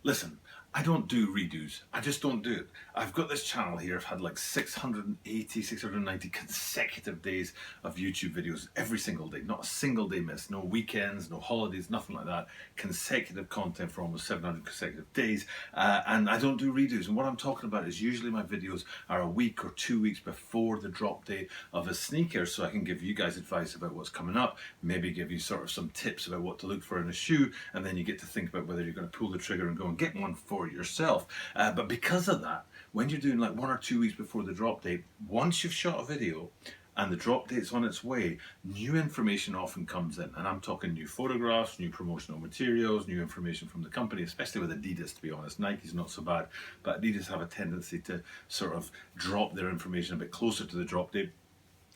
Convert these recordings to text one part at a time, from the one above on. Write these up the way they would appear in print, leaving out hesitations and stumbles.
Listen, I don't do redos. I just don't do it. I've got this channel here. I've had like 680, 690 consecutive days of YouTube videos every single day. Not a single day missed. No weekends, no holidays, nothing like that. Consecutive content for almost 700 consecutive days. And I don't do redos. And what I'm talking about is usually my videos are a week or 2 weeks before the drop date of a sneaker, so I can give you guys advice about what's coming up, maybe give you sort of some tips about what to look for in a shoe, and then you get to think about whether you're going to pull the trigger and go and get one for yourself. But because of that, when you're doing like 1 or 2 weeks before the drop date, once you've shot a video and the drop date's on its way, new information often comes in. And I'm talking new photographs, new promotional materials, new information from the company, especially with Adidas, to be honest. Nike's not so bad, but Adidas have a tendency to sort of drop their information a bit closer to the drop date.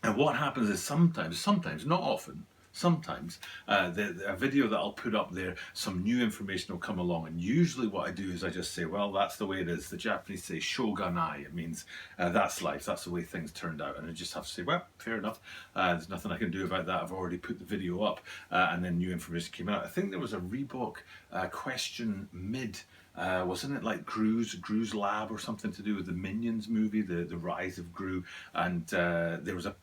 And what happens is sometimes, not often, sometimes a video that I'll put up there, some new information will come along, and usually what I do is I just say, well, that's the way it is. The Japanese say shoganai. It means that's life, that's the way things turned out, and I just have to say, well, fair enough, there's nothing I can do about that. I've already put the video up, and then new information came out. I think there was a Reebok question mid, wasn't it like Gru's Lab or something to do with the Minions movie, the rise of Gru, and there was a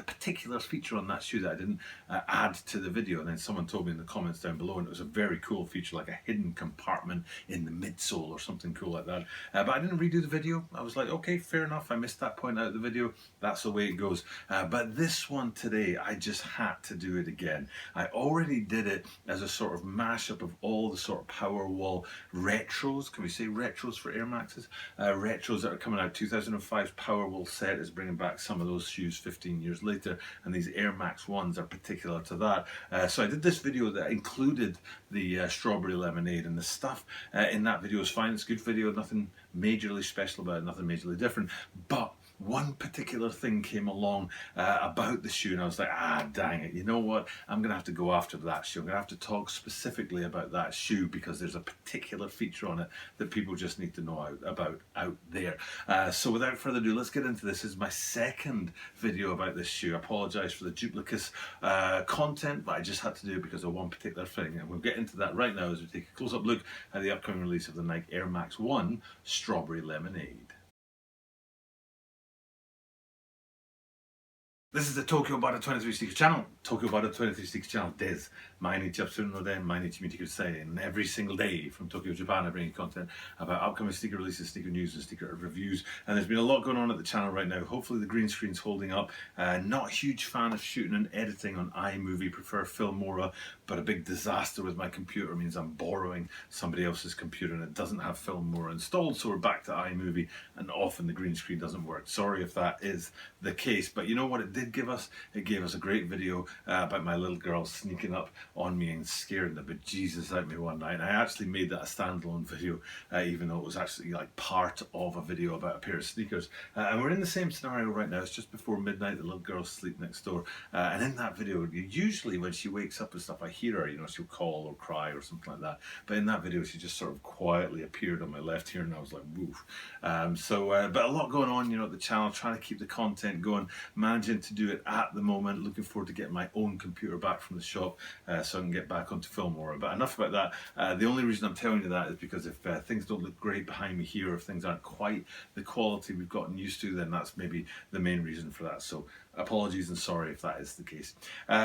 particular feature on that shoe that I didn't add to the video, and then someone told me in the comments down below, and it was a very cool feature, like a hidden compartment in the midsole or something cool like that. But I didn't redo the video. I was like, okay, fair enough, I missed that point out of the video, that's the way it goes. But this one today, I just had to do it again. I already did it as a sort of mashup of all the sort of Powerwall retros. Can we say retros for Air Maxes? Retros that are coming out. 2005's Powerwall set is bringing back some of those shoes 15 years later, and these Air Max 1s are particular to that. So I did this video that included the strawberry lemonade, and the stuff in that video is fine. It's a good video, nothing majorly special about it, nothing majorly different, but one particular thing came along about the shoe, and I was like, dang it, you know what, I'm gonna have to go after that shoe. I'm gonna have to talk specifically about that shoe because there's a particular feature on it that people just need to know about out there. So without further ado, let's get into this. This is my second video about this shoe. I apologize for the duplicate content, but I just had to do it because of one particular thing, and we'll get into that right now as we take a close-up look at the upcoming release of the Nike Air Max 1 Strawberry Lemonade. This is the Tokyo Bada 23 Sneakers channel. Tokyo Bada 23 Sneakers channel des. Mainichi yapsuru no de, mainichi mite kudasai. And every single day from Tokyo, Japan, I bring you content about upcoming sneaker releases, sneaker news, and sneaker reviews. And there's been a lot going on at the channel right now. Hopefully the green screen's holding up. Not a huge fan of shooting and editing on iMovie. Prefer Filmora, but a big disaster with my computer means I'm borrowing somebody else's computer and it doesn't have Filmora installed. So we're back to iMovie, and often the green screen doesn't work. Sorry if that is the case, but you know what it did give us? It gave us a great video about my little girl sneaking up on me and scaring the bejesus out of me one night. And I actually made that a standalone video, even though it was actually like part of a video about a pair of sneakers. And we're in the same scenario right now. It's just before midnight. The little girl's asleep next door, and in that video, usually when she wakes up and stuff, I hear her, you know, she'll call or cry or something like that. But in that video, she just sort of quietly appeared on my left ear, and I was like, woof. But a lot going on, you know, at the channel, trying to keep the content going, managing to do it at the moment. Looking forward to getting my own computer back from the shop so I can get back onto Filmora. But enough about that. The only reason I'm telling you that is because if things don't look great behind me here, or if things aren't quite the quality we've gotten used to, then that's maybe the main reason for that. So apologies and sorry if that is the case.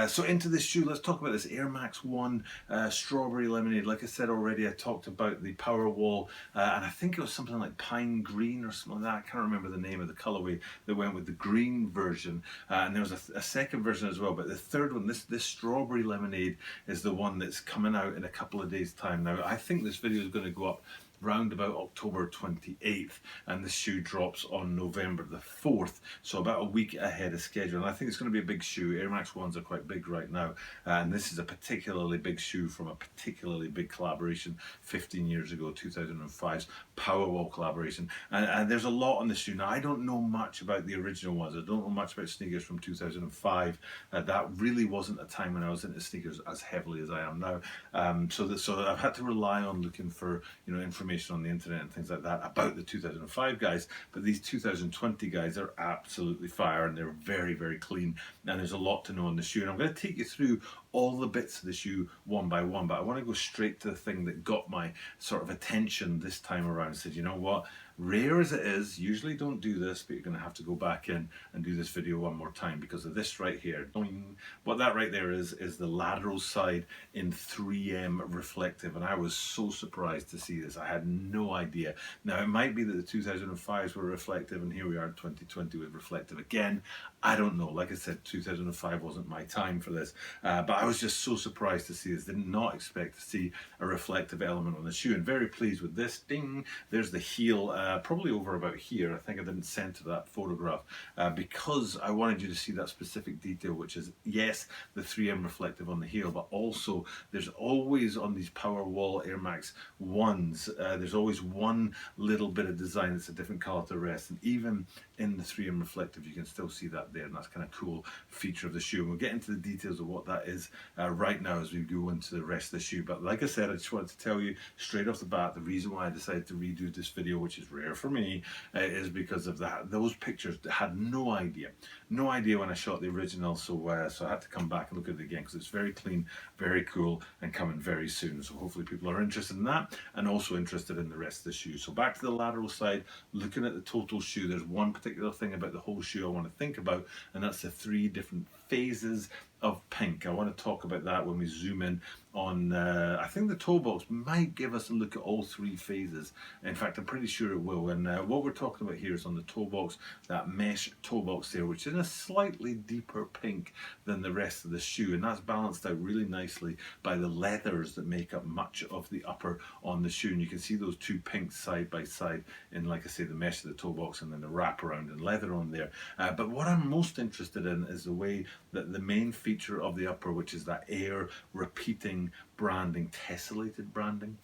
So into this shoe, let's talk about this Air Max 1 Strawberry Lemonade. Like I said already, I talked about the Powerwall, and I think it was something like Pine Green or something like that. I can't remember the name of the colorway that went with the green version, and there was a second version as well, but the third one, this Strawberry Lemonade, is the one that's coming out in a couple of days' time. Now, I think this video is going to go up round about October 28th, and the shoe drops on November the 4th, so about a week ahead of schedule. And I think it's going to be a big shoe. Air Max 1s are quite big right now, and this is a particularly big shoe from a particularly big collaboration 15 years ago, 2005's Powerwall collaboration. And there's a lot on the shoe. Now, I don't know much about the original ones. I don't know much about sneakers from 2005. That really wasn't a time when I was into sneakers as heavily as I am now. So I've had to rely on looking for, you know, information on the internet and things like that about the 2005 guys, but these 2020 guys are absolutely fire, and they're very, very clean, and there's a lot to know on the shoe. And I'm going to take you through all the bits of the shoe one by one, but I want to go straight to the thing that got my sort of attention this time around. I said, you know what? Rare as it is, usually don't do this, but you're going to have to go back in and do this video one more time because of this right here. What that right there is the lateral side in 3M reflective, and I was so surprised to see this. I had no idea. Now, it might be that the 2005s were reflective, and here we are in 2020 with reflective again. I don't know. Like I said, 2005 wasn't my time for this, but I was just so surprised to see this. Did not expect to see a reflective element on the shoe, and very pleased with this. Ding! There's the heel. Probably over about here. I think I didn't center that photograph because I wanted you to see that specific detail, which is, yes, the 3M reflective on the heel, but also there's always on these Powerwall Air Max 1s, there's always one little bit of design that's a different color to the rest, and even in the 3M reflective you can still see that there, and that's kind of cool feature of the shoe. And we'll get into the details of what that is right now as we go into the rest of the shoe. But like I said, I just wanted to tell you straight off the bat, the reason why I decided to redo this video, which is rare for me, is because of that. Those pictures had no idea when I shot the original, so I had to come back and look at it again because it's very clean, very cool, and coming very soon. So hopefully people are interested in that and also interested in the rest of the shoe. So back to the lateral side, looking at the total shoe, there's one particular thing about the whole shoe I want to think about, and that's the 3 different phases of pink. I want to talk about that when we zoom in on, I think the toe box might give us a look at all 3 phases. In fact, I'm pretty sure it will. And what we're talking about here is on the toe box, that mesh toe box there, which is a slightly deeper pink than the rest of the shoe. And that's balanced out really nicely by the leathers that make up much of the upper on the shoe. And you can see those 2 pinks side by side in, like I say, the mesh of the toe box and then the wraparound and leather on there. But what I'm most interested in is the way that the main feature of the upper, which is that air repeating branding, tessellated branding,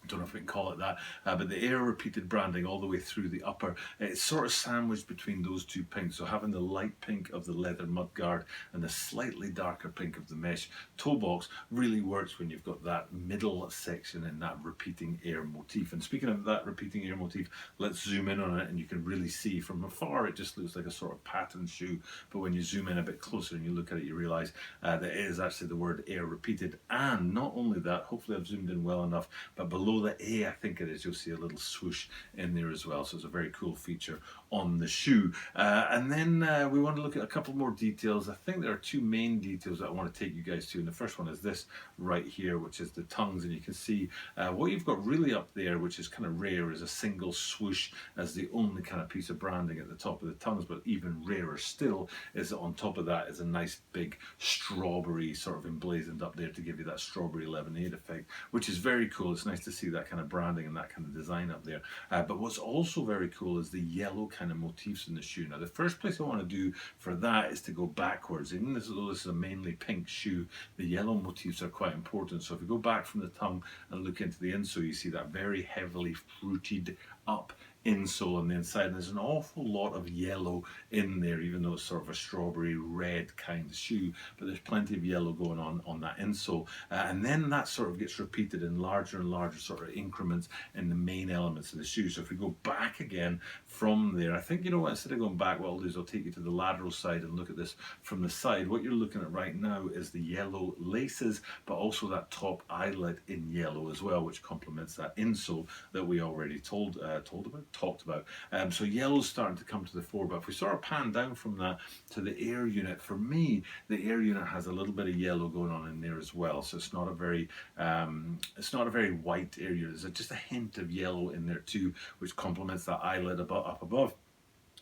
I don't know if we can call it that, but the air repeated branding all the way through the upper, it's sort of sandwiched between those 2 pinks. So having the light pink of the leather mudguard and the slightly darker pink of the mesh toe box really works when you've got that middle section in that repeating air motif. And speaking of that repeating air motif, let's zoom in on it, and you can really see from afar it just looks like a sort of pattern shoe, but when you zoom in a bit closer and you look at it, you realize that it is actually the word air repeated. And not only that, hopefully I've zoomed in well enough, but below the A, I think it is, you'll see a little swoosh in there as well. So it's a very cool feature on the shoe. And then we want to look at a couple more details. I think there are 2 main details that I want to take you guys to. And the first one is this right here, which is the tongues. And you can see what you've got really up there, which is kind of rare, is a single swoosh as the only kind of piece of branding at the top of the tongues. But even rarer still is that on top of that is a nice big strawberry sort of emblazoned up there to give you that strawberry lemonade effect, which is very cool. It's nice to see that kind of branding and that kind of design up there. But what's also very cool is the yellow kind of motifs in the shoe. Now, the first place I want to do for that is to go backwards. Even though this is a mainly pink shoe, the yellow motifs are quite important. So if we go back from the tongue and look into the insole, you see that very heavily fruited up insole on the inside, and there's an awful lot of yellow in there, even though it's sort of a strawberry red kind of shoe, but there's plenty of yellow going on that insole, and then that sort of gets repeated in larger and larger sort of increments in the main elements of the shoe. So if we go back again from there, I think, you know what, instead of going back, what I'll do is I'll take you to the lateral side and look at this from the side. What you're looking at right now is the yellow laces, but also that top eyelet in yellow as well, which complements that insole that we already talked about. So yellow's starting to come to the fore, but if we sort of pan down from that to the air unit, for me, the air unit has a little bit of yellow going on in there as well. So it's not a very white air unit. There's just a hint of yellow in there too, which complements that eyelet up above,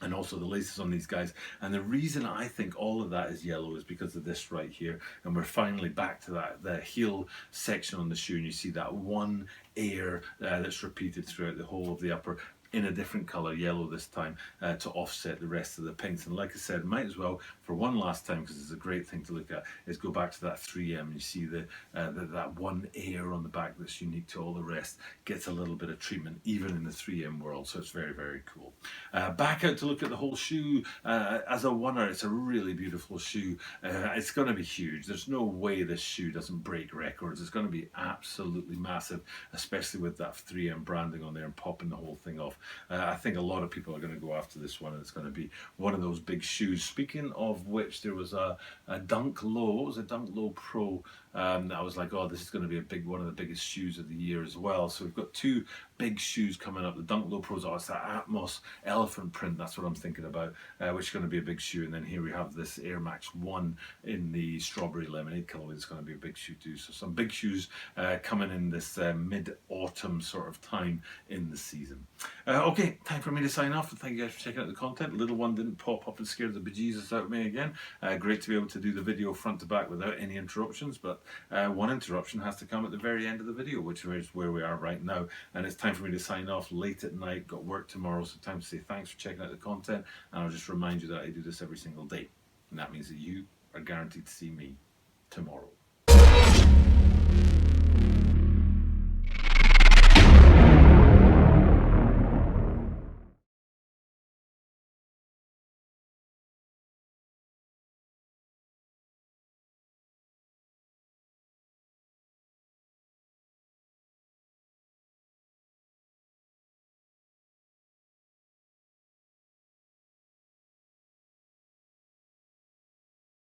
and also the laces on these guys. And the reason I think all of that is yellow is because of this right here. And we're finally back to that, the heel section on the shoe, and you see that one air that's repeated throughout the whole of the upper, in a different color, yellow this time, to offset the rest of the pinks. And like I said, might as well, for one last time, because it's a great thing to look at, is go back to that 3M. You see that one air on the back that's unique to all the rest gets a little bit of treatment, even in the 3M world. So it's very, very cool. Back out to look at the whole shoe. As a oneer, it's a really beautiful shoe. It's going to be huge. There's no way this shoe doesn't break records. It's going to be absolutely massive, especially with that 3M branding on there and popping the whole thing off. I think a lot of people are going to go after this one, and it's going to be one of those big shoes. Speaking of which, there was a Dunk Low. It was a Dunk Low Pro. That I was like, oh, this is going to be a big one of the biggest shoes of the year as well. So we've got two big shoes coming up. The Dunk Low Pros, oh, it's that Atmos elephant print. That's what I'm thinking about, which is going to be a big shoe. And then here we have this Air Max 1 in the strawberry lemonade colorway. It's going to be a big shoe too. So some big shoes coming in this mid-autumn sort of time in the season. Okay, time for me to sign off. Thank you guys for checking out the content. Little one didn't pop up and scare the bejesus out of me again. Great to be able to do the video front to back without any interruptions, but one interruption has to come at the very end of the video, which is where we are right now. And it's time for me to sign off late at night. Got work tomorrow, so time to say thanks for checking out the content. And I'll just remind you that I do this every single day. And that means that you are guaranteed to see me tomorrow.